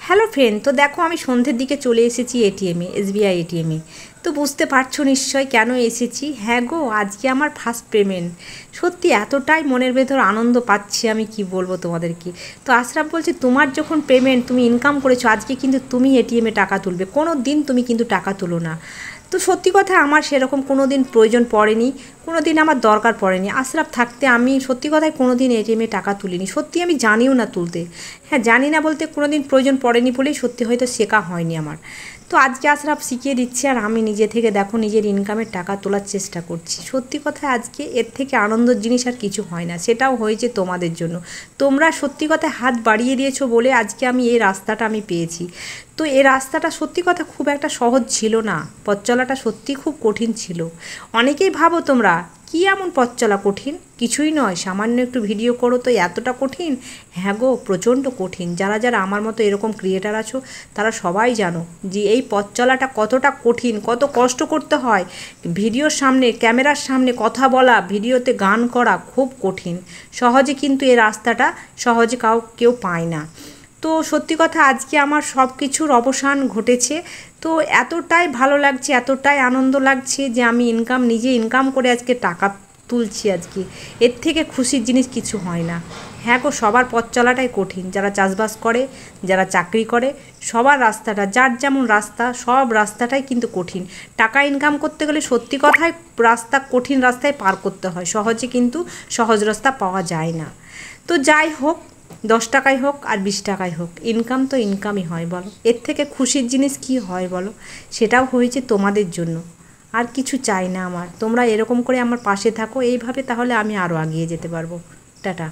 Hello friend, তো দেখো আমি সন্ধ্যের দিকে চলে এসেছি এটিএমে, এসবিআই এটিএমে। তো বুঝতে পারছো নিশ্চয় কেন এসেছি। হ্যাঁ গো, আজকে আমার ফার্স্ট পেমেন্ট। সত্যি এতটাই মনের ভেতর আনন্দ পাচ্ছি, আমি কি বলবো তোমাদেরকে। তো আশরাফ বলছে তোমার যখন পেমেন্ট, তুমি ইনকাম করেছো, আজকে কিন্তু তুমি এটিএমে টাকা তুলবে, কোনো দিন তুমি কিন্তু টাকা তুলো না। তো সত্যি কথা, আমার সেরকম কোনো দিন প্রয়োজন পড়েনি, কোনো দিন আমার দরকার পড়েনি। আশরাফ থাকতে আমি সত্যি কথায় কোনো দিন এটিএমে টাকা তুলিনি, সত্যি আমি জানিও না তুলতে। হ্যাঁ, জানি না বলতে কোনো দিন প্রয়োজন পড়েনি বলেই সত্যি হয়তো শেখা হয়নি আমার। তো আজকে আশরাফ শিখিয়ে দিচ্ছে, আর আমি নিজে থেকে দেখো নিজের ইনকামের টাকা তোলার চেষ্টা করছি। সত্যি কথা, আজকে এর থেকে আনন্দের জিনিস আর কিছু হয় না, সেটাও হয়েছে তোমাদের জন্য। তোমরা সত্যি কথা হাত বাড়িয়ে দিয়েছো বলে আজকে আমি এই রাস্তাটা আমি পেয়েছি। তো এই রাস্তাটা সত্যি কথা খুব একটা সহজ ছিল না, পথ চলাটা সত্যি খুব কঠিন ছিল। অনেকেই ভাবো তোমরা কী এমন পথ চলা কঠিন, কিছুই নয়, সামান্য একটু ভিডিও করো তো এতটা কঠিন? হ্যাঁ গো, প্রচণ্ড কঠিন। যারা যারা আমার মতো এরকম ক্রিয়েটার আছো তারা সবাই জানো যে এই পথ চলাটা কতটা কঠিন, কত কষ্ট করতে হয়। ভিডিওর সামনে, ক্যামেরার সামনে কথা বলা, ভিডিওতে গান করা খুব কঠিন। সহজে কিন্তু এই রাস্তাটা সহজে কেউ পায় না। তো সত্যি কথা আজকে আমার সব কিছুর অবসান ঘটেছে। তো এতটাই ভালো লাগছে, এতটাই আনন্দ লাগছে যে আমি নিজে ইনকাম করে আজকে টাকা তুলছি। আজকে এর থেকে খুশির জিনিস কিছু হয় না। হ্যাঁ গো, সবার পথ চলাটাই কঠিন, যারা চাষবাস করে, যারা চাকরি করে, সবার রাস্তাটা, যার যেমন রাস্তা, সব রাস্তাটাই কিন্তু কঠিন। টাকা ইনকাম করতে গেলে সত্যি কথাই রাস্তা, কঠিন রাস্তায় পার করতে হয়, সহজে কিন্তু সহজ রাস্তা পাওয়া যায় না। তো যাই হোক, 10 টাকাই হোক আর 20 টাকাই হোক, ইনকাম তো ইনকামই হয় বলো। এর থেকে খুশির জিনিস কি হয় বলো। সেটাও হয়েছে তোমাদের জন্য। আর কিছু চাই না আমার, তোমরা এরকম করে আমার পাশে থাকো এইভাবে, তাহলে আমি আরও এগিয়ে যেতে পারবো। টাটা।